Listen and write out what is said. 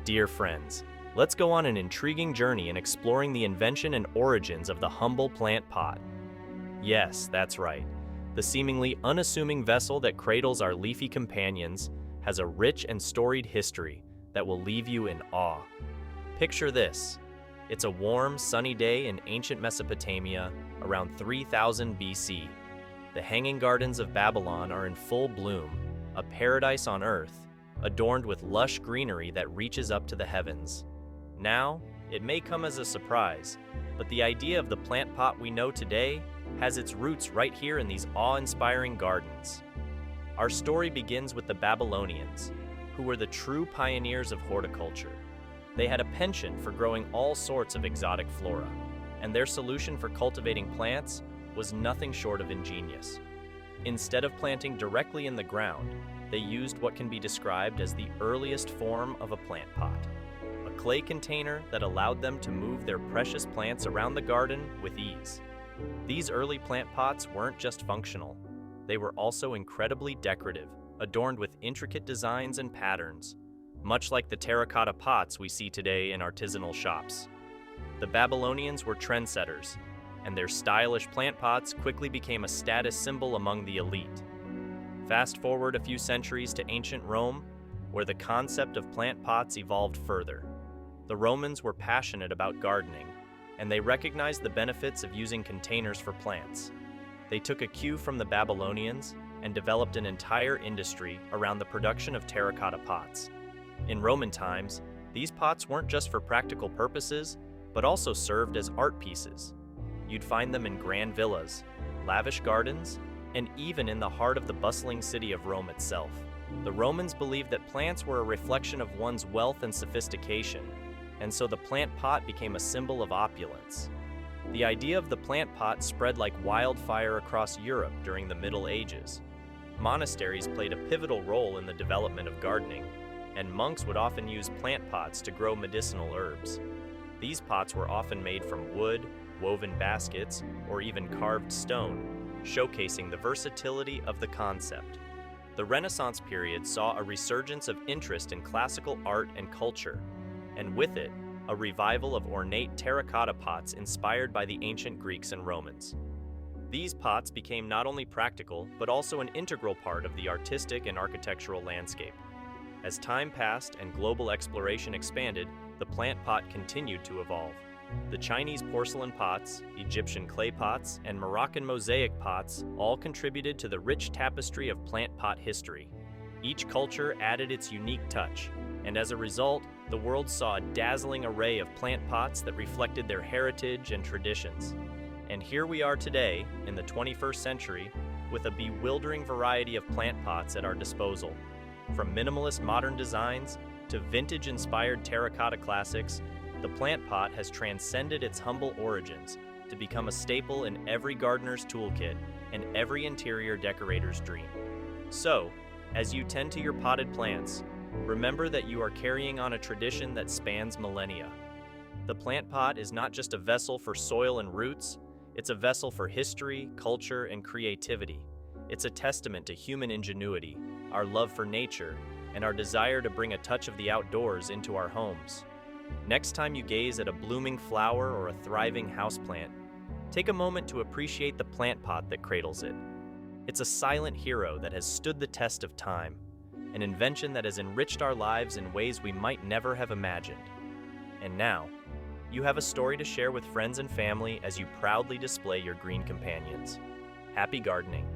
Dear friends, let's go on an intriguing journey in exploring the invention and origins of the humble plant pot. Yes, that's right. The seemingly unassuming vessel that cradles our leafy companions has a rich and storied history that will leave you in awe. Picture this. It's a warm, sunny day in ancient Mesopotamia around 3000 BC. The hanging gardens of Babylon are in full bloom, a paradise on earth, adorned with lush greenery that reaches up to the heavens. Now, it may come as a surprise, but the idea of the plant pot we know today has its roots right here in these awe-inspiring gardens. Our story begins with the Babylonians, who were the true pioneers of horticulture. They had a penchant for growing all sorts of exotic flora, and their solution for cultivating plants was nothing short of ingenious. Instead of planting directly in the ground, they used what can be described as the earliest form of a plant pot, a clay container that allowed them to move their precious plants around the garden with ease. These early plant pots weren't just functional, they were also incredibly decorative, adorned with intricate designs and patterns, much like the terracotta pots we see today in artisanal shops. The Babylonians were trendsetters, and their stylish plant pots quickly became a status symbol among the elite. Fast forward a few centuries to ancient Rome, where the concept of plant pots evolved further. The Romans were passionate about gardening, and they recognized the benefits of using containers for plants. They took a cue from the Babylonians and developed an entire industry around the production of terracotta pots. In Roman times, these pots weren't just for practical purposes, but also served as art pieces. You'd find them in grand villas, lavish gardens, and even in the heart of the bustling city of Rome itself. The Romans believed that plants were a reflection of one's wealth and sophistication, and so the plant pot became a symbol of opulence. The idea of the plant pot spread like wildfire across Europe during the Middle Ages. Monasteries played a pivotal role in the development of gardening, and monks would often use plant pots to grow medicinal herbs. These pots were often made from wood, woven baskets, or even carved stone, showcasing the versatility of the concept. The Renaissance period saw a resurgence of interest in classical art and culture, and with it, a revival of ornate terracotta pots inspired by the ancient Greeks and Romans. These pots became not only practical, but also an integral part of the artistic and architectural landscape. As time passed and global exploration expanded, the plant pot continued to evolve. The Chinese porcelain pots, Egyptian clay pots, and Moroccan mosaic pots all contributed to the rich tapestry of plant pot history. Each culture added its unique touch, and as a result, the world saw a dazzling array of plant pots that reflected their heritage and traditions. And here we are today, in the 21st century, with a bewildering variety of plant pots at our disposal. From minimalist modern designs to vintage-inspired terracotta classics, the plant pot has transcended its humble origins to become a staple in every gardener's toolkit and every interior decorator's dream. So, as you tend to your potted plants, remember that you are carrying on a tradition that spans millennia. The plant pot is not just a vessel for soil and roots, it's a vessel for history, culture, and creativity. It's a testament to human ingenuity, our love for nature, and our desire to bring a touch of the outdoors into our homes. Next time you gaze at a blooming flower or a thriving houseplant, take a moment to appreciate the plant pot that cradles it. It's a silent hero that has stood the test of time, an invention that has enriched our lives in ways we might never have imagined. And now, you have a story to share with friends and family as you proudly display your green companions. Happy gardening!